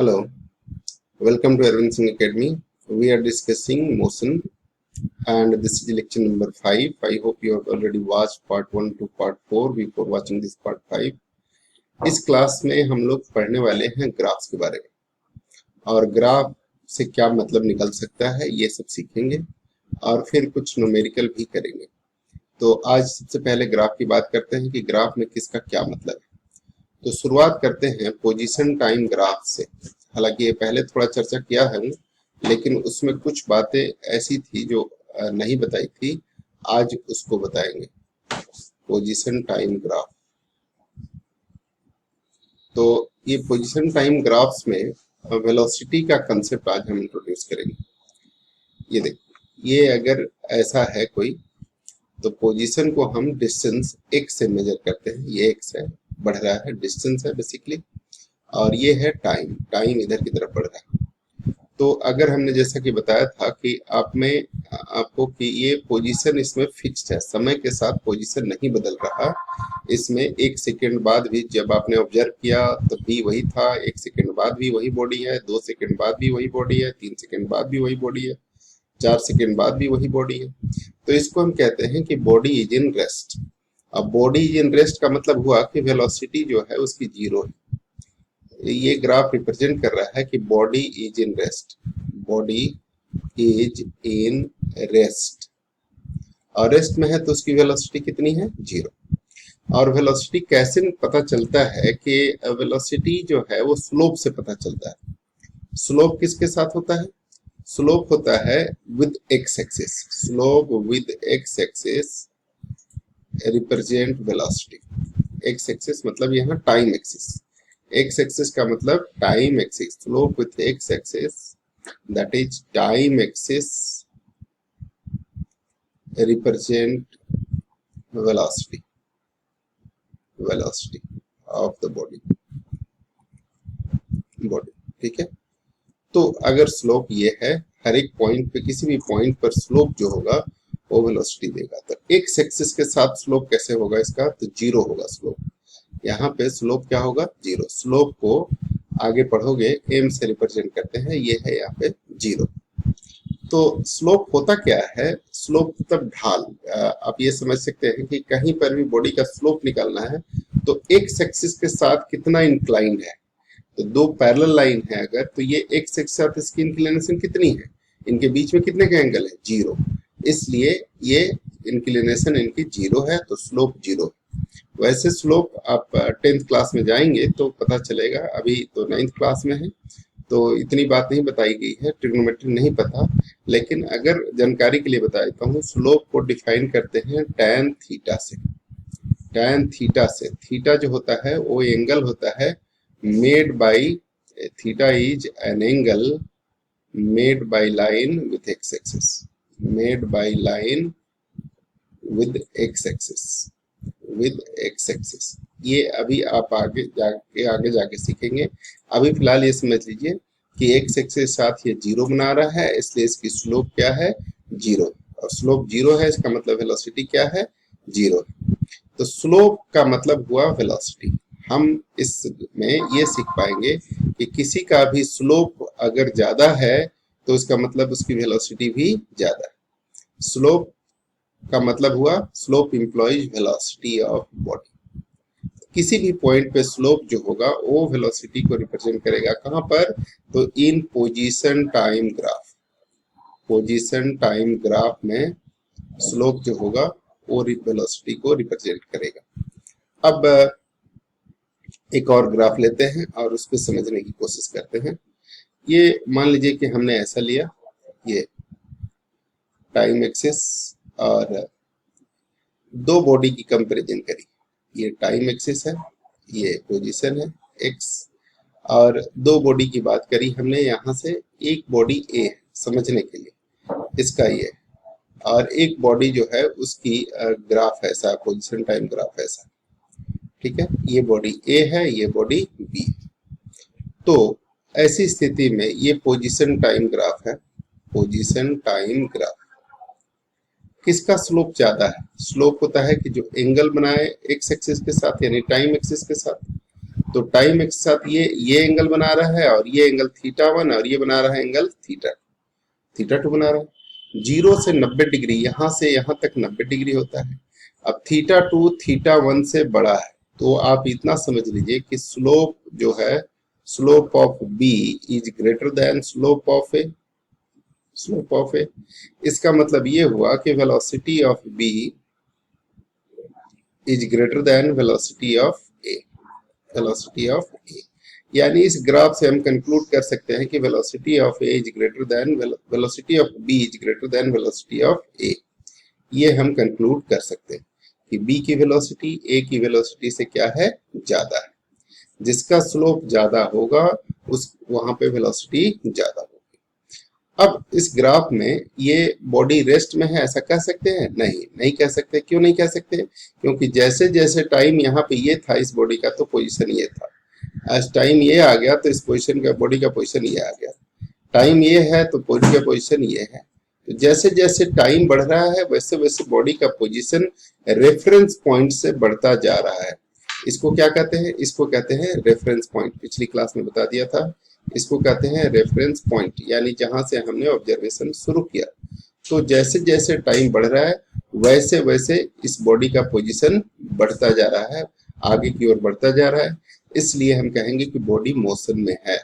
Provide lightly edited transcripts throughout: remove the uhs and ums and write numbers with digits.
Hello, welcome to Arvind Singh Academy. We are discussing motion and this is lecture number 5. I hope you have already watched part 1 to part 4 before watching this part 5. इस class में हम लोग पढ़ने वाले हैं graphs के बारे में और ग्राफ से क्या मतलब निकल सकता है ये सब सीखेंगे और फिर कुछ न्यूमेरिकल भी करेंगे। तो आज सबसे पहले ग्राफ की बात करते हैं कि ग्राफ में किसका क्या मतलब है। तो शुरुआत करते हैं पोजीशन टाइम ग्राफ से। हालांकि ये पहले थोड़ा चर्चा किया है लेकिन उसमें कुछ बातें ऐसी थी जो नहीं बताई थी, आज उसको बताएंगे। पोजीशन टाइम ग्राफ, तो ये पोजीशन टाइम ग्राफ्स में वेलोसिटी का कंसेप्ट आज हम इंट्रोड्यूस करेंगे। ये देखो, ये अगर ऐसा है कोई तो पोजीशन को हम डिस्टेंस x से मेजर करते हैं। ये x है, बढ़ रहा है, डिस्टेंस है बेसिकली, और ये है टाइम, टाइम इधर की तरफ बढ़ रहा है। तो अगर हमने जैसा कि बताया था कि आपको कि ये पोजीशन इसमें फिक्स्ड है, समय के साथ पोजीशन नहीं बदल रहा। इसमें 1 सेकेंड बाद भी जब आपने ऑब्जर्व किया तब भी वही था, 1 सेकेंड बाद भी वही बॉडी है, 2 सेकेंड बाद भी वही बॉडी है, 3 सेकेंड बाद भी वही बॉडी है, 4 सेकेंड बाद भी वही बॉडी है। तो इसको हम कहते हैं कि बॉडी इज इन रेस्ट। अब बॉडी इज इन रेस्ट का मतलब हुआ कि वेलोसिटी जो है उसकी जीरो है। ये ग्राफ रिप्रेजेंट कर रहा है कि body is in rest, body is in rest, और रेस्ट में है तो उसकी वेलोसिटी कितनी है, जीरो। और वेलोसिटी कैसे पता चलता है कि वेलोसिटी जो है वो स्लोप से पता चलता है। स्लोप किसके साथ होता है? स्लोप होता है with x axis. Slope with x axis represent velocity. X axis मतलब यहाँ टाइम एक्सिस, एक्स एक्सिस का मतलब time axis. Slope with x axis that is time axis represent velocity, velocity of the body, ठीक है। तो अगर slope ये है, हर एक पॉइंट पे, किसी भी पॉइंट पर स्लोप जो होगा वो वेलोसिटी देगा। तो एक्स एक्सिस के साथ स्लोप कैसे होगा इसका? तो जीरो होगा स्लोप। यहाँ पे स्लोप क्या होगा? जीरो। स्लोप को आगे पढ़ोगे एम से रिप्रेजेंट करते हैं, ये है यहाँ पे जीरो। तो स्लोप होता क्या है? स्लोप मतलब ढाल। आप ये समझ सकते हैं कि कहीं पर भी बॉडी का स्लोप निकालना है तो एक्स एक्सिस के साथ कितना इंक्लाइंड है। तो दो पैरेलल लाइन है अगर, तो ये एक्स एक्सिस के साथ इसकी इंक्लिनेशन कितनी है, इनके बीच में कितने का एंगल है, जीरो। इसलिए ये इंक्लिनेशन इनकी जीरो है, तो स्लोप जीरो है। वैसे स्लोप आप 10th क्लास में जाएंगे तो पता चलेगा, अभी तो 9th क्लास में है तो इतनी बात नहीं बताई गई है, ट्रिग्नोमेट्री नहीं पता। लेकिन अगर जानकारी के लिए बता देता हूँ, स्लोप को डिफाइन करते हैं टैन थीटा से। टैन थीटा से, थीटा जो होता है वो एंगल होता है made by, theta is an angle made by line with x-axis, made by line with x-axis, with x-axis। ये अभी आप आगे जाके सीखेंगे। अभी फिलहाल ये समझ लीजिए कि x एक्सिस के साथ ये जीरो बना रहा है, इसलिए इसकी स्लोप क्या है, जीरो। और स्लोप जीरो है, इसका मतलब वेलोसिटी क्या है, जीरो। तो स्लोप का मतलब हुआ वेलोसिटी। हम इसमें ये सीख पाएंगे कि किसी का भी स्लोप अगर ज्यादा है तो उसका मतलब उसकी वेलोसिटी भी ज्यादा है। स्लोप का मतलब हुआ slope employees velocity of body. किसी भी पॉइंट पे स्लोप जो होगा वो वेलोसिटी को रिप्रेजेंट करेगा। कहां पर? तो इन position time graph. Position time graph में स्लोप जो होगा वो वेलोसिटी को रिप्रेजेंट करेगा। अब एक और ग्राफ लेते हैं और उसको समझने की कोशिश करते हैं। ये मान लीजिए कि हमने ऐसा लिया, ये टाइम एक्सिस और दो बॉडी की कंपैरिजन करी। ये टाइम एक्सिस है, ये पोजीशन है एक्स, और दो बॉडी की बात करी हमने। यहाँ से एक बॉडी ए है समझने के लिए, इसका ये, और एक बॉडी जो है उसकी ग्राफ ऐसा, पोजीशन टाइम ग्राफ ऐसा, ठीक है। ये बॉडी ए है, ये बॉडी बी है। तो ऐसी स्थिति में ये पोजीशन टाइम ग्राफ है। पोजीशन टाइम ग्राफ, किसका स्लोप ज्यादा है? स्लोप होता है कि जो एंगल बनाए एक्स एक्सिस के साथ यानी टाइम एक्सिस के साथ, तो टाइम एक्स के साथ ये एंगल बना रहा है और ये एंगल थीटा वन और ये बना रहा है एंगल थीटा टू बना रहा है। 0 से 90 डिग्री, यहां से यहां तक 90 डिग्री होता है। अब थीटा टू थीटा वन से बड़ा है, तो आप इतना समझ लीजिए कि स्लोप जो है, slope of B is greater than slope of A. इसका मतलब ये हुआ कि velocity of B is greater than velocity of A. यानी इस ग्राफ से हम कंक्लूड कर सकते हैं कि velocity of A is greater than velocity of B is greater than velocity of A. ये हम कंक्लूड कर सकते हैं कि बी की वेलोसिटी ए की वेलोसिटी से क्या है, ज्यादा है। जिसका स्लोप ज्यादा होगा उस वहां पे वेलोसिटी ज्यादा होगी। अब इस ग्राफ में ये बॉडी रेस्ट में है ऐसा कह सकते हैं? नहीं कह सकते। क्यों नहीं कह सकते? क्योंकि जैसे जैसे टाइम यहाँ पे ये था इस बॉडी का, तो पोजीशन ये था। आज टाइम ये आ गया तो इस पोजीशन का, बॉडी का पोजीशन ये आ गया। टाइम ये है तो बॉडी का पोजीशन ये है। तो जैसे जैसे टाइम बढ़ रहा है वैसे वैसे बॉडी का पोजीशन रेफरेंस पॉइंट से बढ़ता जा रहा है। इसको क्या कहते हैं? इसको कहते हैं रेफरेंस पॉइंट। पिछली क्लास में बता दिया था। इसको कहते हैं रेफरेंस पॉइंट, यानी जहां से हमने ऑब्जर्वेशन शुरू किया। तो जैसे जैसे टाइम बढ़ रहा है वैसे वैसे इस बॉडी का पोजीशन बढ़ता जा रहा है, आगे की ओर बढ़ता जा रहा है। इसलिए हम कहेंगे कि बॉडी मोशन में है।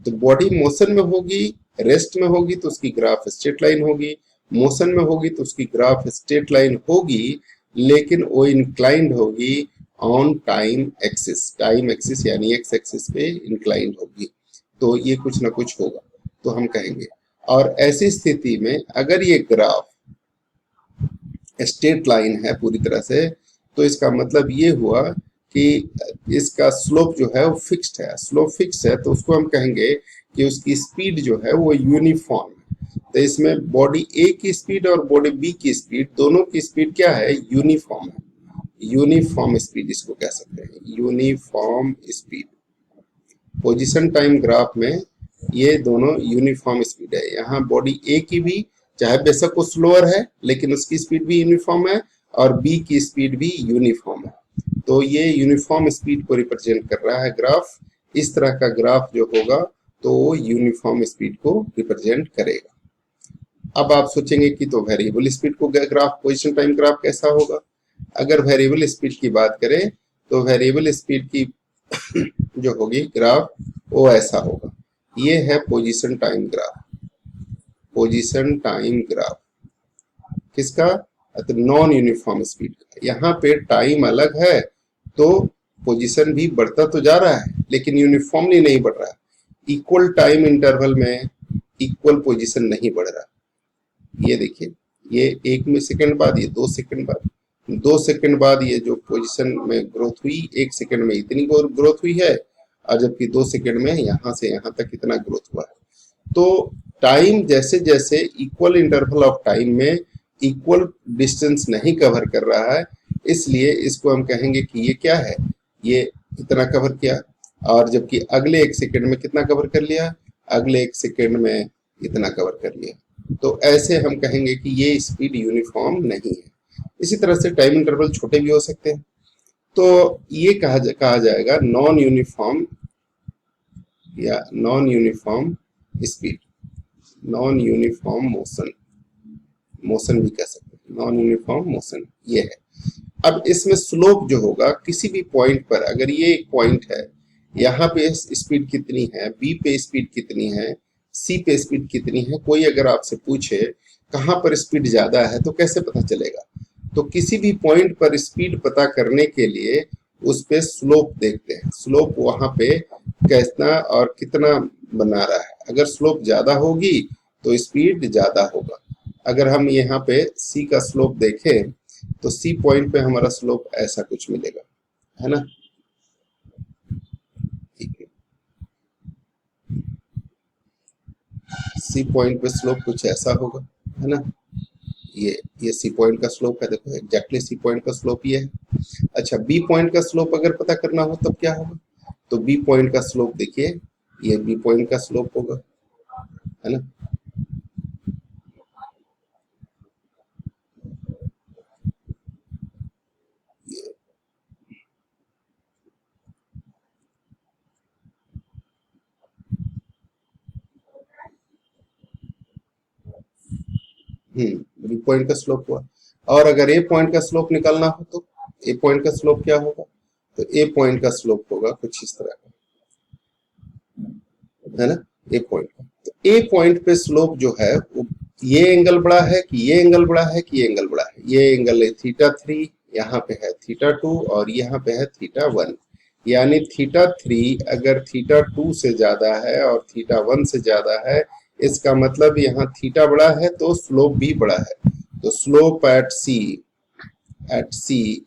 तो बॉडी मोशन में होगी, रेस्ट में होगी तो उसकी ग्राफ स्ट्रेट लाइन होगी, मोशन में होगी तो उसकी ग्राफ स्ट्रेट लाइन होगी, लेकिन वो इंक्लाइंड होगी ऑन टाइम एक्सिस यानी एक्स एक्सिस पे इंक्लाइंड होगी। तो ये कुछ ना कुछ होगा तो हम कहेंगे। और ऐसी स्थिति में अगर ये ग्राफ स्ट्रेट लाइन है पूरी तरह से, तो इसका मतलब ये हुआ कि इसका स्लोप जो है वो फिक्स्ड है। स्लोप फिक्स है तो उसको हम कहेंगे कि उसकी स्पीड जो है वो यूनिफॉर्म है। तो इसमें बॉडी ए की स्पीड और बॉडी बी की स्पीड, दोनों की स्पीड क्या है, यूनिफॉर्म है। यूनिफॉर्म स्पीड इसको कह सकते हैं, uniform speed. Position time graph में ये दोनों यूनिफॉर्म स्पीड है। यहाँ बॉडी ए की भी, चाहे बेशक वो स्लोअर है लेकिन उसकी स्पीड भी यूनिफॉर्म है, और बी की स्पीड भी यूनिफॉर्म है। तो ये यूनिफॉर्म स्पीड को रिप्रेजेंट कर रहा है ग्राफ। इस तरह का ग्राफ जो होगा तो वो यूनिफॉर्म स्पीड को रिप्रेजेंट करेगा। अब आप सोचेंगे कि तो वेरिएबल स्पीड को ग्राफ, पोजीशन टाइम ग्राफ कैसा होगा? अगर वेरिएबल स्पीड की बात करें तो वेरिएबल स्पीड की जो होगी ग्राफ वो ऐसा होगा। ये है position time graph. Position time graph किसका? तो नॉन यूनिफॉर्म स्पीड का। यहाँ पे टाइम अलग है तो पोजीशन भी बढ़ता तो जा रहा है लेकिन यूनिफॉर्मली नहीं बढ़ रहा। इक्वल टाइम इंटरवल में इक्वल पोजीशन नहीं बढ़ रहा। ये देखिए, ये 1 सेकंड बाद, ये 2 सेकंड बाद, 2 सेकंड बाद ये जो पोजीशन में ग्रोथ हुई, 1 सेकंड में इतनी ग्रोथ हुई है, और जबकि 2 सेकंड में यहां से यहां तक इतना ग्रोथ हुआ है। तो टाइम जैसे जैसे इक्वल इंटरवल ऑफ टाइम में इक्वल डिस्टेंस नहीं कवर कर रहा है, इसलिए इसको हम कहेंगे कि ये क्या है, ये इतना कवर किया, और जबकि अगले 1 सेकंड में कितना कवर कर लिया, अगले 1 सेकंड में इतना कवर कर लिया। तो ऐसे हम कहेंगे कि ये स्पीड यूनिफॉर्म नहीं है। इसी तरह से टाइम इंटरवल छोटे भी हो सकते हैं। तो ये कहा जाएगा नॉन यूनिफॉर्म या non uniform speed, non uniform motion, motion भी कह सकते हैं, नॉन यूनिफॉर्म मोशन ये है। अब इसमें स्लोप जो होगा किसी भी पॉइंट पर, अगर ये एक पॉइंट है, यहाँ पे स्पीड कितनी है, बी पे स्पीड कितनी है, सी पे स्पीड कितनी है, कोई अगर आपसे पूछे कहाँ पर स्पीड ज्यादा है तो कैसे पता चलेगा? तो किसी भी पॉइंट पर स्पीड पता करने के लिए उस पे स्लोप देखते हैं। स्लोप वहां पे कितना और कितना बना रहा है। अगर स्लोप ज्यादा होगी तो स्पीड ज्यादा होगा। अगर हम यहाँ पे सी का स्लोप देखें तो सी पॉइंट पे हमारा स्लोप ऐसा कुछ मिलेगा, है ना? ठीक है, सी पॉइंट पे स्लोप कुछ ऐसा होगा, है ना? ये सी पॉइंट का स्लोप है, देखो एग्जैक्टली सी पॉइंट का स्लोप ये है। अच्छा, बी पॉइंट का स्लोप अगर पता करना हो तब क्या होगा? तो बी पॉइंट का स्लोप देखिए, ये बी पॉइंट का स्लोप होगा, है ना? बी पॉइंट का स्लोप हुआ। और अगर ए पॉइंट का स्लोप निकालना हो तो ए पॉइंट का स्लोप क्या होगा? तो ए पॉइंट का स्लोप होगा कुछ इस तरह का, है ना, ए पॉइंट का। तो ए पॉइंट पे स्लोप जो है वो ये एंगल बड़ा है कि ये एंगल बड़ा है कि ये एंगल बड़ा है? ये एंगल है थीटा 3, यहाँ पे है थीटा 2 और यहाँ पे है थीटा 1। यानी थीटा 3 अगर थीटा 2 से ज्यादा है और थीटा 1 से ज्यादा है, इसका मतलब यहाँ थीटा बड़ा है तो स्लोप भी बड़ा है। तो slope at C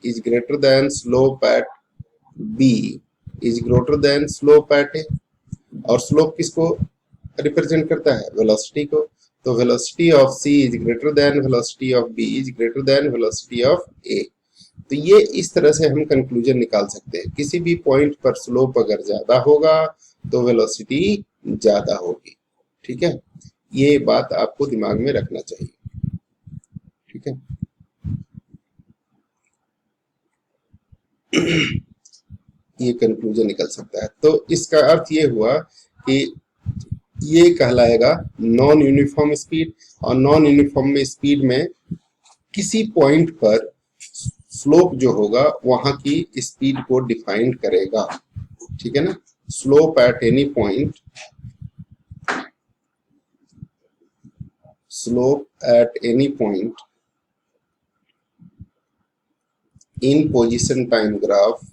is greater than slope at B is greater than slope at A. और स्लोप किसको रिप्रेजेंट करता है? वेलोसिटी को। तो velocity of C is greater than velocity of B is greater than velocity of A. तो ये इस तरह से हम कंक्लूजन निकाल सकते हैं। किसी भी पॉइंट पर स्लोप अगर ज्यादा होगा तो वेलोसिटी ज्यादा होगी। ठीक है, ये बात आपको दिमाग में रखना चाहिए। ठीक है, ये कंक्लूजन निकल सकता है। तो इसका अर्थ ये हुआ कि ये कहलाएगा नॉन यूनिफॉर्म स्पीड। और नॉन यूनिफॉर्म स्पीड में किसी पॉइंट पर स्लोप जो होगा वहां की स्पीड को डिफाइन करेगा। ठीक है ना, slope at any point, slope at any point in position time graph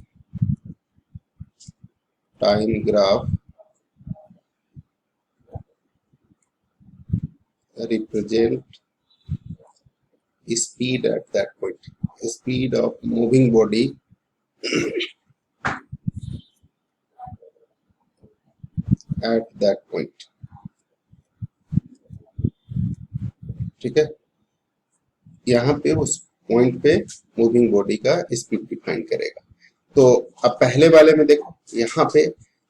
represent speed at that point, speed of moving body at that point। ठीक है, यहाँ पे उस पॉइंट पे मूविंग बॉडी का स्पीड डिफाइन करेगा। तो अब पहले वाले में देखो, यहाँ पे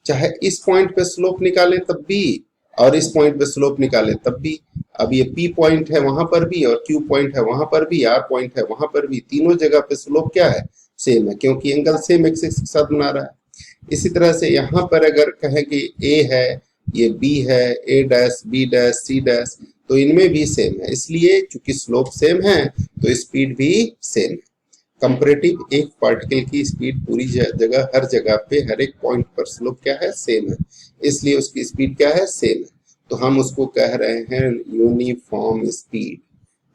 चाहे इस पॉइंट पे स्लोप निकालें तब भी और इस पॉइंट पे स्लोप निकालें तब भी। अब ये P पॉइंट है वहां पर भी और Q पॉइंट है वहां पर भी, R पॉइंट है वहां पर भी, तीनों जगह पे स्लोप क्या है? सेम है, क्योंकि एंगल सेम एक्सिस के साथ बना रहा है। इसी तरह से यहाँ पर अगर कहें कि A है, ये B है, A dash B dash C dash, तो इनमें भी सेम है। इसलिए चूंकि स्लोप सेम है तो स्पीड भी सेम है। कंपैरेटिव एक पार्टिकल की स्पीड पूरी जगह हर जगह पे हर एक पॉइंट पर स्लोप क्या है? सेम है, इसलिए उसकी स्पीड क्या है? सेम है। तो हम उसको कह रहे हैं यूनिफॉर्म स्पीड,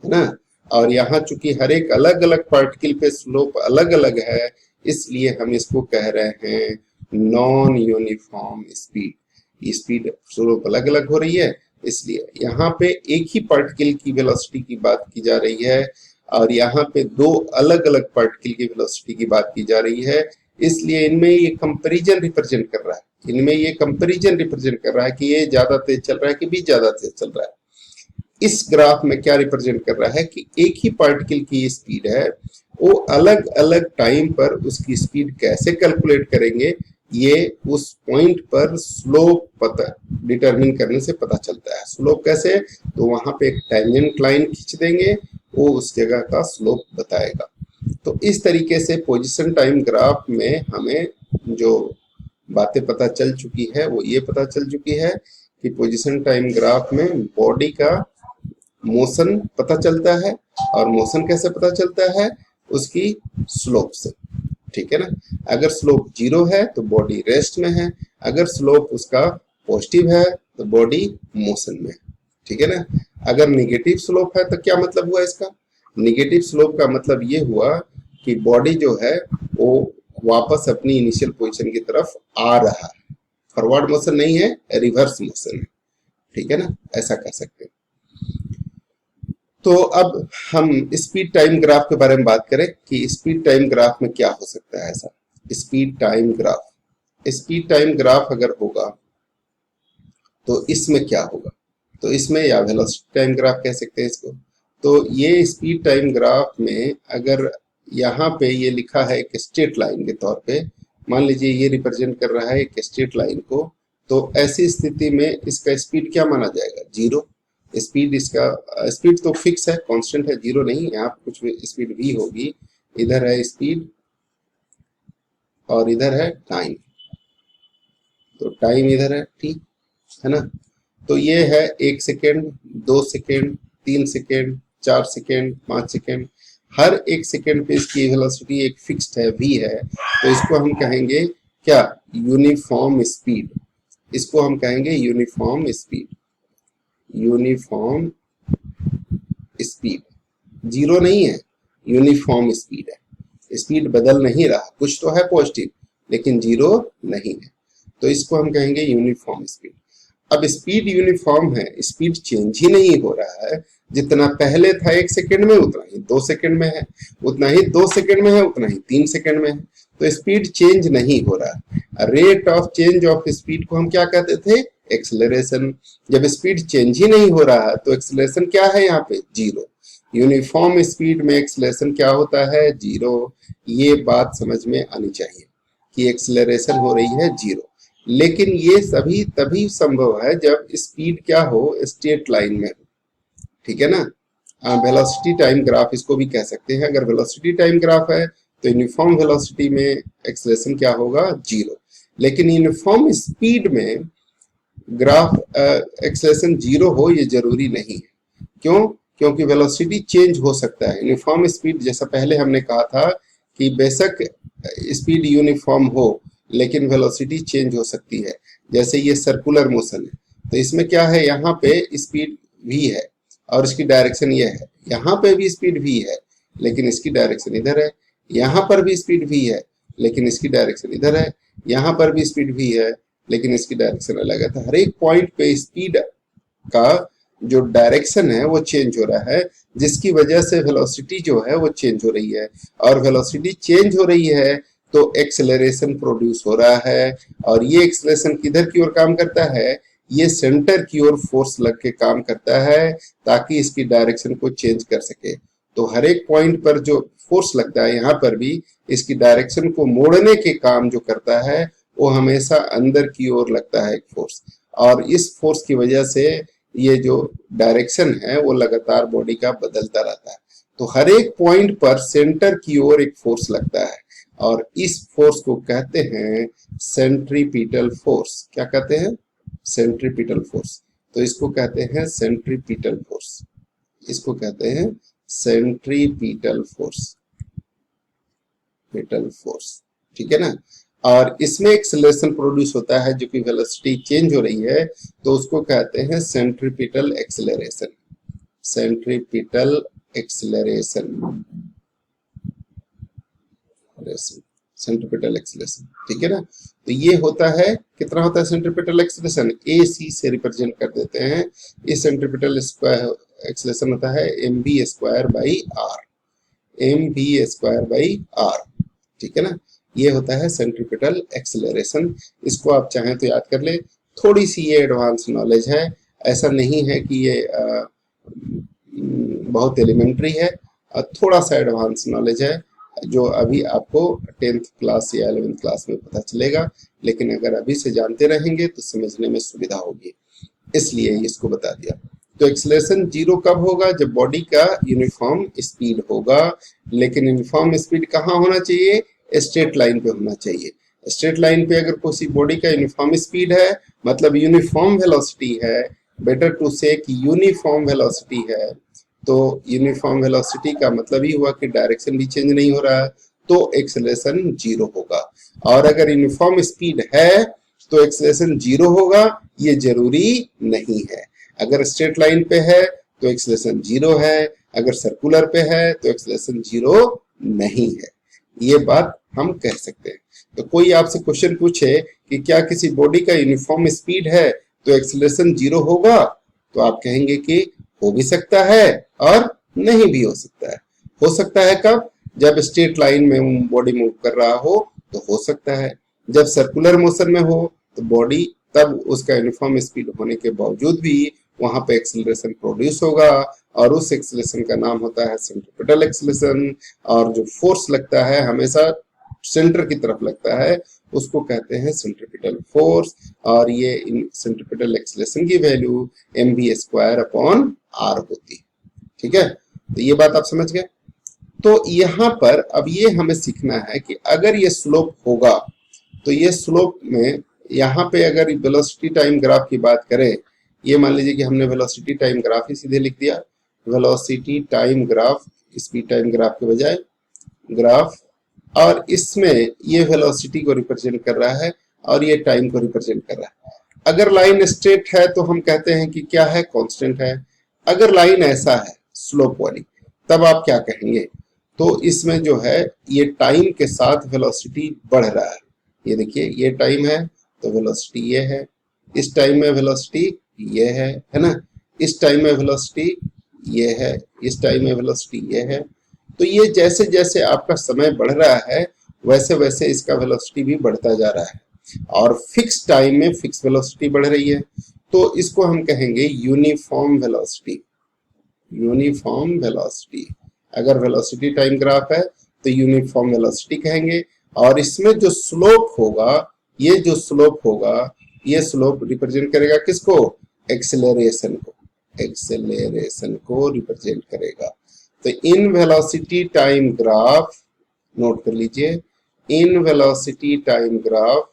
है ना। और यहाँ चूंकि हर एक अलग अलग पार्टिकल पे स्लोप अलग अलग है, इसलिए हम इसको कह रहे हैं non uniform speed. Speed slope अलग अलग हो रही है, इसलिए यहाँ पे एक ही पार्टिकल की वेलोसिटी की बात की जा रही है और यहाँ पे दो अलग अलग पार्टिकल की वेलोसिटी की बात की जा रही है। इसलिए इनमें ये कंपैरिजन रिप्रेजेंट कर रहा है, इनमें ये कंपैरिजन रिप्रेजेंट कर रहा है कि ये ज्यादा तेज चल रहा है कि बी ज्यादा तेज चल रहा है। इस ग्राफ में क्या रिप्रेजेंट कर रहा है कि एक ही पार्टिकल की स्पीड है, वो अलग अलग टाइम पर उसकी स्पीड कैसे कैलकुलेट करेंगे, ये उस पॉइंट पर स्लोप पता डिटरमिन करने से पता चलता है। स्लोप कैसे? तो वहां पे एक टेंजेंट लाइन खींच देंगे, वो उस जगह का स्लोप बताएगा। तो इस तरीके से पोजीशन टाइम ग्राफ में हमें जो बातें पता चल चुकी है वो ये पता चल चुकी है कि पोजीशन टाइम ग्राफ में बॉडी का मोशन पता चलता है। और मोशन कैसे पता चलता है? उसकी स्लोप से। ठीक है ना, अगर स्लोप 0 है तो बॉडी रेस्ट में है, अगर स्लोप उसका पॉजिटिव है तो बॉडी मोशन में है। ठीक है ना, अगर नेगेटिव स्लोप है तो क्या मतलब हुआ इसका? नेगेटिव स्लोप का मतलब ये हुआ कि बॉडी जो है वो वापस अपनी इनिशियल पोजीशन की तरफ आ रहा है, फॉरवर्ड मोशन नहीं है, रिवर्स मोशन है। ठीक है ना, ऐसा कह सकते हैं। तो अब हम स्पीड टाइम ग्राफ के बारे में बात करें कि स्पीड टाइम ग्राफ में क्या हो सकता है। ऐसा स्पीड टाइम ग्राफ अगर होगा तो इसमें क्या होगा? तो इसमें या वेलोसिटी टाइम ग्राफ कह सकते हैं इसको। तो ये स्पीड टाइम ग्राफ में अगर यहाँ पे ये लिखा है एक स्ट्रेट लाइन के तौर पे, मान लीजिए ये रिप्रेजेंट कर रहा है एक स्ट्रेट लाइन को, तो ऐसी स्थिति में इसका स्पीड क्या माना जाएगा? 0। स्पीड इसका स्पीड तो फिक्स है, कांस्टेंट है, 0 नहीं, यहाँ पे कुछ स्पीड भी होगी। इधर है स्पीड और इधर है टाइम, तो टाइम इधर है, ठीक है ना। तो ये है 1 second, 2 second, 3 second, 4 second, 5 second, हर एक सेकेंड पे इसकी वेलोसिटी एक फिक्स्ड है, v है, तो इसको हम कहेंगे क्या, यूनिफॉर्म स्पीड। इसको हम कहेंगे uniform speed, uniform speed, zero नहीं है, यूनिफॉर्म स्पीड है, स्पीड बदल नहीं रहा, कुछ तो है पॉजिटिव लेकिन जीरो नहीं है, तो इसको हम कहेंगे यूनिफॉर्म स्पीड। अब स्पीड यूनिफॉर्म है, स्पीड चेंज ही नहीं हो रहा है, जितना पहले था 1 सेकंड में उतना ही 2 सेकंड में है, उतना ही 2 सेकंड में है, उतना ही 3 सेकंड में है, तो स्पीड चेंज नहीं हो रहा। Rate of change of speed को हम क्या कहते थे, एक्सेलरेशन। जब स्पीड चेंज ही नहीं हो रहा तो एक्सेलरेशन क्या है यहाँ पे, जीरो। यूनिफॉर्म स्पीड में एक्सेलरेशन क्या होता है, जीरो। ये बात समझ में आनी चाहिए कि एक्सेलरेशन हो रही है जीरो, लेकिन ये सभी तभी संभव है जब स्पीड क्या हो, स्ट्रेट लाइन में हो, ठीक है ना। वेलोसिटी टाइम ग्राफ इसको भी कह सकते हैं। अगर वेलोसिटी टाइम ग्राफ है तो यूनिफॉर्म वेलोसिटी में एक्सेलरेशन क्या होगा, जीरो, लेकिन यूनिफॉर्म स्पीड में ग्राफ एक्सेलरेशन जीरो हो ये जरूरी नहीं है। क्यों, क्योंकि वेलोसिटी चेंज हो सकता है। यूनिफॉर्म स्पीड जैसा पहले हमने कहा था कि बेशक स्पीड यूनिफॉर्म हो लेकिन वेलोसिटी चेंज हो सकती है। जैसे ये सर्कुलर मोशन है तो इसमें क्या है, यहाँ पे स्पीड v है और इसकी डायरेक्शन ये है, यहाँ पे भी स्पीड v है लेकिन इसकी डायरेक्शन इधर है, यहाँ पर भी स्पीड v है लेकिन इसकी डायरेक्शन इधर है, यहाँ पर भी स्पीड v है लेकिन इसकी डायरेक्शन अलग है। तो हर एक पॉइंट पे स्पीड का जो डायरेक्शन है वो चेंज हो रहा है, जिसकी वजह से वेलोसिटी जो है वो चेंज हो रही है, और वेलोसिटी चेंज हो रही है तो एक्सेलरेशन प्रोड्यूस हो रहा है। और ये एक्सेलरेशन किधर की ओर काम करता है, ये सेंटर की ओर फोर्स लग के काम करता है ताकि इसकी डायरेक्शन को चेंज कर सके। तो हर एक पॉइंट पर जो फोर्स लगता है यहाँ पर भी इसकी डायरेक्शन को मोड़ने के काम जो करता है वो हमेशा अंदर की ओर लगता है एक फोर्स, और इस फोर्स की वजह से ये जो डायरेक्शन है वो लगातार बॉडी का बदलता रहता है। तो हर एक पॉइंट पर सेंटर की ओर एक फोर्स लगता है और इस फोर्स को कहते हैं सेंट्रीपिटल फोर्स। क्या कहते हैं, सेंट्रीपिटल फोर्स। तो इसको कहते हैं सेंट्रीपिटल फोर्स, इसको कहते हैं सेंट्रीपिटल फोर्स, पिटल फोर्स, ठीक है ना। और इसमें एक्सेलरेशन प्रोड्यूस होता है जो कि वेलोसिटी चेंज हो रही है, तो उसको कहते हैं centripetal acceleration, centripetal acceleration, centripetal acceleration, ठीक है ना। तो ये होता है, कितना होता है सेंट्रीपिटल एक्सेलरेशन, ए सी से रिप्रेजेंट कर देते हैं। इस सेंट्रीपिटल एक्सेलरेशन होता है mv square by R, mv square by R, ठीक है ना। ये होता है सेंट्रीपिटल एक्सेलरेशन। इसको आप चाहें तो याद कर ले, थोड़ी सी ये एडवांस नॉलेज है, ऐसा नहीं है कि ये बहुत एलिमेंट्री है, थोड़ा सा एडवांस नॉलेज है जो अभी आपको 10th क्लास या 11th क्लास में पता चलेगा, लेकिन अगर अभी से जानते रहेंगे तो समझने में सुविधा होगी, इसलिए इसको बता दिया। तो एक्सेलरेशन जीरो कब होगा, जब बॉडी का यूनिफॉर्म स्पीड होगा। लेकिन यूनिफॉर्म स्पीड कहाँ होना चाहिए, स्ट्रेट लाइन पे होना चाहिए। स्ट्रेट लाइन पे अगर किसी बॉडी का यूनिफॉर्म स्पीड है मतलब यूनिफॉर्म वेलोसिटी है, बेटर टू से कि यूनिफॉर्म वेलोसिटी है, तो यूनिफॉर्म वेलोसिटी का मतलब ही हुआ कि डायरेक्शन भी चेंज नहीं हो रहा है, तो एक्सेलरेशन जीरो होगा। और अगर यूनिफॉर्म स्पीड है तो एक्सेलरेशन जीरो होगा, ये जरूरी नहीं है। अगर स्ट्रेट लाइन पे है तो एक्सेलरेशन जीरो है, अगर सर्कुलर पे है तो एक्सेलरेशन जीरो नहीं है, ये बात हम कह सकते हैं। तो कोई आपसे क्वेश्चन पूछे कि क्या किसी बॉडी का यूनिफॉर्म स्पीड है तो एक्सेलरेशन जीरो होगा, तो आप कहेंगे कि हो भी सकता है और नहीं भी हो सकता है। हो सकता है कब, जब स्ट्रेट लाइन में बॉडी मूव कर रहा हो तो हो सकता है, जब सर्कुलर मोशन में हो तो बॉडी तब उसका यूनिफॉर्म स्पीड होने के बावजूद भी वहां पे एक्सेलरेशन प्रोड्यूस होगा, और उस एक्सेलरेशन का नाम होता है सेंट्रीपिटल एक्सेलरेशन। और जो फोर्स लगता है हमेशा सेंटर की तरफ लगता है, उसको कहते हैं सेंट्रीपिटल फोर्स, और ये इन सेंट्रीपिटल एक्सेलरेशन की value mv square upon R होती है, ठीक है। तो ये बात आप समझ गए। तो यहाँ पर अब ये हमें सीखना है कि अगर ये स्लोप होगा तो ये स्लोप में यहाँ पे अगर वेलोसिटी टाइम ग्राफ की बात करें, ये मान लीजिए कि हमने वेलोसिटी टाइम ग्राफ ही सीधे लिख दिया, velocity time graph, speed time graph के बजाय ग्राफ, और इसमें ये वेलोसिटी को रिप्रेजेंट कर रहा है और ये टाइम को रिप्रेजेंट कर रहा है। अगर लाइन स्ट्रेट है तो हम कहते हैं कि क्या है, कांस्टेंट है। अगर लाइन ऐसा है स्लोप वाली, तब आप क्या कहेंगे, तो इसमें जो है ये टाइम के साथ वेलोसिटी बढ़ रहा है। ये देखिए ये टाइम है तो वेलोसिटी ये है, इस टाइम में वेलोसिटी ये है ना, इस टाइम में वेलोसिटी ये है, इस टाइम में वेलोसिटी ये है। तो ये जैसे जैसे आपका समय बढ़ रहा है वैसे वैसे इसका वेलोसिटी भी बढ़ता जा रहा है, और फिक्स टाइम में फिक्स वेलोसिटी बढ़ रही है। तो इसको हम कहेंगे यूनिफॉर्म वेलोसिटी। यूनिफॉर्म वेलोसिटी, अगर वेलोसिटी टाइम ग्राफ है तो यूनिफॉर्म वेलोसिटी कहेंगे। और इसमें जो स्लोप होगा, ये जो स्लोप होगा, ये स्लोप रिप्रेजेंट करेगा किसको, एक्सेलरेशन को, एक्सेलरेशन को रिप्रेजेंट करेगा। तो इन वेलोसिटी टाइम ग्राफ, नोट कर लीजिए, इन velocity time graph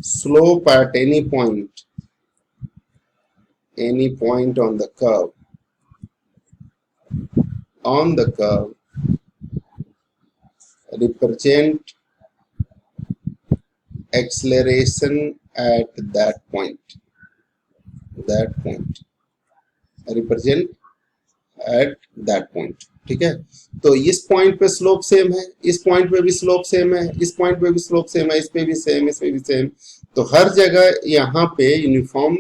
slope at any point on the curve represent acceleration at that point represent at that point। ठीक है, तो इस पॉइंट पे स्लोप सेम है, इस पॉइंट पे भी स्लोप सेम है, इस पॉइंट पे भी स्लोप सेम है, इस पे भी सेम, इस पे भी सेम। तो हर जगह यहाँ पे यूनिफॉर्म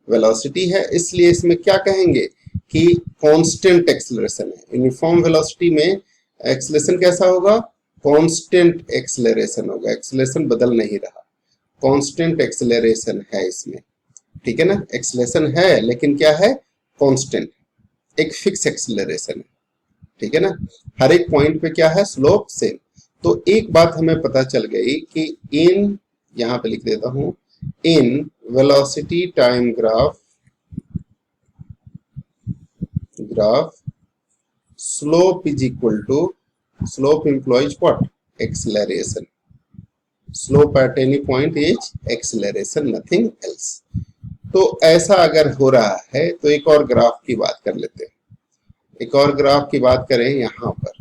वेलोसिटी है, इसलिए इसमें क्या कहेंगे कि कांस्टेंट एक्सेलरेशन है। यूनिफॉर्म वेलोसिटी में एक्सेलरेशन कैसा होगा, कांस्टेंट एक्सेलरेशन होगा, एक्सेलरेशन बदल नहीं रहा, कांस्टेंट एक्सेलरेशन है इसमें। ठीक है ना, एक्सेलरेशन है लेकिन क्या है, कांस्टेंट, एक फिक्स एक्सेलरेशन है। ठीक है ना, हर एक पॉइंट पे क्या है, स्लोप सेम। तो एक बात हमें पता चल गई कि इन, यहां पे लिख देता हूं, in velocity time graph slope is equal to, slope implies what, acceleration. Slope at any point is acceleration, nothing else. तो ऐसा अगर हो रहा है तो एक और ग्राफ की बात कर लेते हैं। एक और ग्राफ की बात करें यहाँ पर,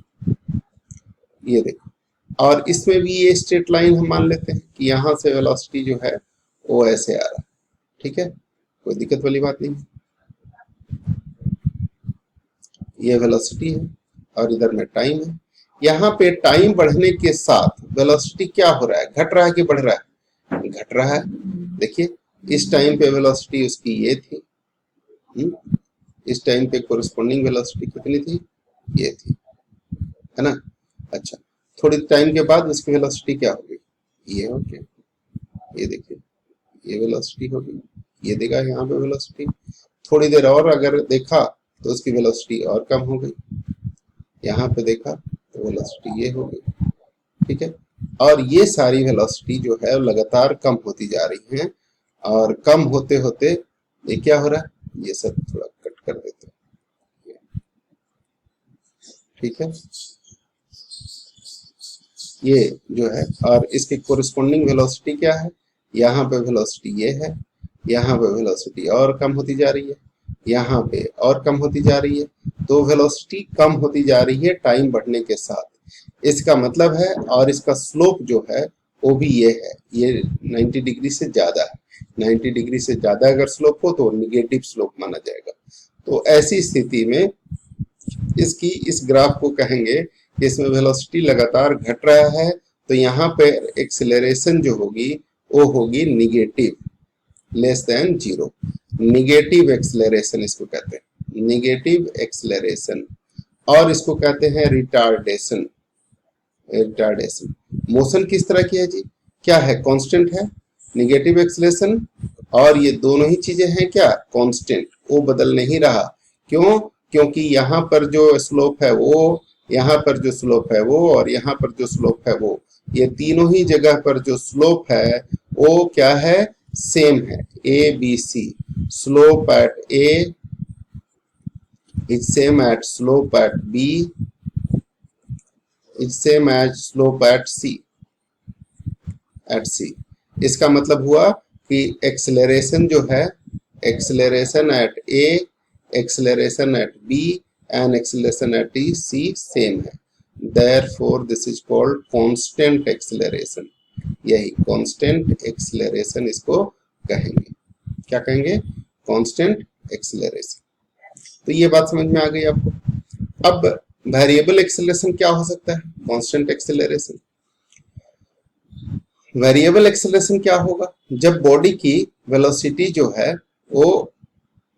ये देखो, और इसमें भी ये स्ट्रेट लाइन हम मान लेते हैं कि यहाँ से वेलोसिटी जो है वो ऐसे आ रहा है। ठीक है, कोई दिक्कत वाली बात नहीं। ये वेलोसिटी है और इधर में टाइम है। यहाँ पे टाइम बढ़ने के साथ वेलोसिटी क्या हो रहा है, घट रहा है कि बढ़ रहा है, घट रहा है। देखिए इस टाइम पे वेलोसिटी उसकी ये थी, इस टाइम पे कोरिस्पोंडिंग वेलोसिटी कितनी थी, ये थी, है ना। अच्छा, थोड़ी टाइम के बाद उसकी वेलोसिटी क्या होगी, ये हो गया, ये देखिए ये वेलोसिटी होगी, ये देखा यहाँ पे वेलोसिटी। थोड़ी देर और अगर देखा तो उसकी वेलोसिटी और कम हो गई, यहाँ पे देखा तो वेलोसिटी ये हो गई। ठीक है, और ये सारी वेलोसिटी जो है लगातार कम होती जा रही है, और कम होते होते ये क्या हो रहा है, ये सब थोड़ा कट कर देते हैं। ठीक है, ये जो है, और इसके कोरिस्पोंडिंग वेलोसिटी क्या है, यहाँ पे वेलोसिटी ये है, यहाँ पे वेलोसिटी और कम होती जा रही है, यहाँ पे और कम होती जा रही है। तो वेलोसिटी कम होती जा रही है टाइम बढ़ने के साथ, इसका मतलब है। और इसका स्लोप जो है वो भी ये है, ये 90 डिग्री से ज्यादा है। 90 डिग्री से ज्यादा अगर स्लोप हो तो निगेटिव स्लोप माना जाएगा। तो ऐसी स्थिति में इसकी, इस ग्राफ को कहेंगे कि इसमें वेलोसिटी लगातार घट रहा है, तो यहाँ पे एक्सेलरेशन जो होगी वो होगी negative, less than zero. Negative acceleration इसको कहते हैं, निगेटिव एक्सेलरेशन, और इसको कहते हैं रिटार्डेशन। रिटार्डेशन मोशन किस तरह की है जी, क्या है, कांस्टेंट है, निगेटिव एक्सेलरेशन, और ये दोनों ही चीजें हैं क्या, कांस्टेंट, वो बदल नहीं रहा। क्यों, क्योंकि यहाँ पर जो स्लोप है वो, यहाँ पर जो स्लोप है वो, और यहाँ पर जो स्लोप है वो, ये तीनों ही जगह पर जो स्लोप है वो क्या है, सेम है, A B C. Slope at A is same at slope at B is same at slope at C, at C. इसका मतलब हुआ कि एक्सेलरेशन जो है acceleration at A, acceleration at B and acceleration at C same है, therefore this is called constant acceleration। यही constant acceleration इसको कहेंगे, क्या कहेंगे, constant acceleration। तो ये बात समझ में आ गई आपको। अब वेरिएबल एक्सेलरेशन क्या हो सकता है, कांस्टेंट एक्सेलरेशन। वेरिएबल एक्सेलरेशन क्या होगा, जब बॉडी की वेलोसिटी जो है वो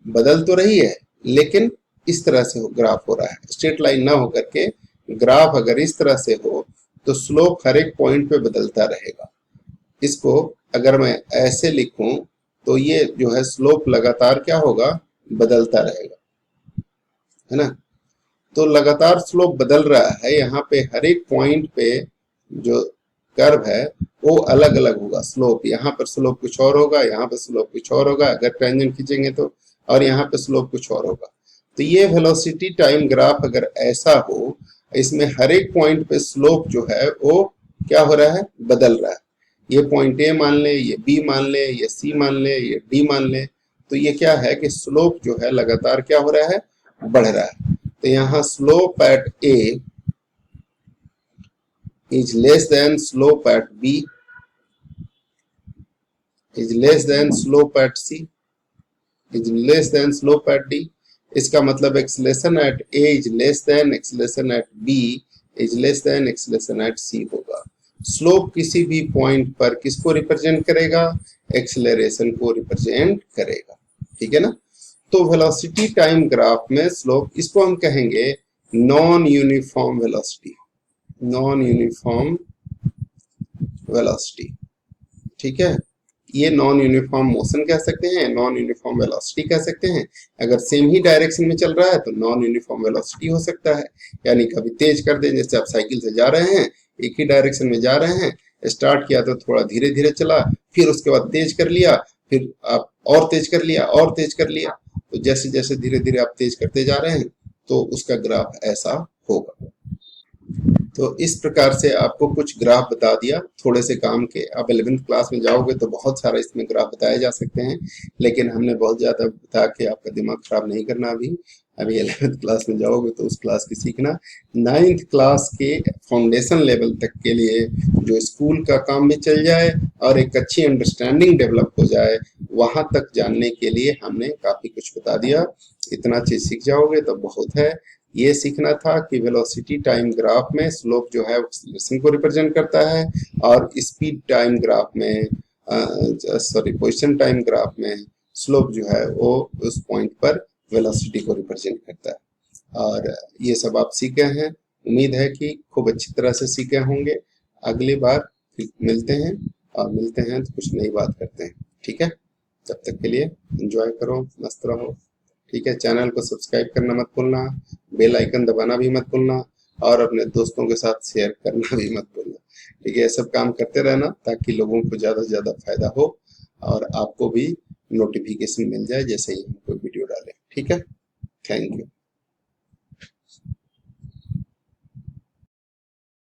बदल तो रही है लेकिन इस तरह से ग्राफ हो रहा है, स्ट्रेट लाइन ना होकर के ग्राफ अगर इस तरह से हो तो स्लोप हर एक पॉइंट पे बदलता रहेगा। इसको अगर मैं ऐसे लिखूं तो ये जो है स्लोप लगातार क्या होगा, बदलता रहेगा, है ना। तो लगातार स्लोप बदल रहा है, यहाँ पे हर एक पॉइंट पे जो कर्व है वो अलग अलग होगा स्लोप, यहाँ पर स्लोप कुछ और होगा, यहाँ पे स्लोप कुछ और होगा अगर टेंजेंट खींचेंगे तो, और यहाँ पे स्लोप कुछ और होगा। तो ये वेलोसिटी टाइम ग्राफ अगर ऐसा हो, इसमें हर एक पॉइंट पे स्लोप जो है वो क्या हो रहा है, बदल रहा है। ये पॉइंट ए मान ले, ये बी मान ले, ये सी मान ले, ये डी मान ले, तो ये क्या है कि स्लोप जो है लगातार क्या हो रहा है, बढ़ रहा है। तो यहाँ slope at A is less than slope at B, is less than slope at C, is less than slope at D। इसका मतलब acceleration at A is less than acceleration at B is less than acceleration at C होगा। Slope किसी भी point पर किसको represent करेगा, acceleration को represent करेगा, ठीक है ना। तो वेलोसिटी टाइम ग्राफ में स्लोप, इसको हम कहेंगे non uniform velocity, non uniform velocity, ठीक है। ये नॉन यूनिफॉर्म मोशन कह सकते हैं, नॉन यूनिफॉर्म वेलोसिटी कह सकते हैं। अगर सेम ही डायरेक्शन में चल रहा है तो नॉन यूनिफॉर्म वेलोसिटी हो सकता है, यानी कभी तेज कर दें, जैसे आप साइकिल से जा रहे हैं, एक ही डायरेक्शन में जा रहे हैं, स्टार्ट किया तो थोड़ा धीरे धीरे चला, फिर उसके बाद तेज कर लिया, फिर आप और तेज कर लिया और तेज कर लिया, तो जैसे जैसे धीरे धीरे आप तेज करते जा रहे हैं तो उसका ग्राफ ऐसा होगा। तो इस प्रकार से आपको कुछ ग्राफ बता दिया थोड़े से काम के। आप 11th क्लास में जाओगे तो बहुत सारा इसमें ग्राफ बताए जा सकते हैं, लेकिन हमने बहुत ज़्यादा बता के आपका दिमाग खराब नहीं करना। अभी 11th क्लास में जाओगे तो उस क्लास की सीखना। 9th क्लास के फाउंडेशन लेवल तक के लिए जो स्कूल का काम भी चल जाए और एक अच्छी अंडरस्टैंडिंग डेवलप हो जाए, वहाँ तक जानने के लिए हमने काफ़ी कुछ बता दिया। इतना चीज़ सीख जाओगे तो बहुत है। ये सीखना था कि वेलोसिटी टाइम ग्राफ में स्लोप जो है एक्सेलरेशन को रिप्रेजेंट करता है, और स्पीड टाइम ग्राफ में पोजीशन टाइम ग्राफ में स्लोप जो है वो उस पॉइंट पर वेलोसिटी को रिप्रेजेंट करता है। और ये सब आप सीख गए हैं, उम्मीद है कि खूब अच्छी तरह से सीखे होंगे। अगली बार मिलते हैं, और मिलते हैं तो कुछ नई बात करते हैं, ठीक है। तब तक के लिए एंजॉय करो, मस्त रहो, ठीक है। चैनल को सब्सक्राइब करना मत भूलना, बेल आइकन दबाना भी मत भूलना, और अपने दोस्तों के साथ शेयर करना भी मत भूलना, ठीक है। ये सब काम करते रहना ताकि लोगों को ज़्यादा से ज़्यादा फायदा हो और आपको भी नोटिफिकेशन मिल जाए जैसे ही हम कोई वीडियो डालें, ठीक है। Thank you.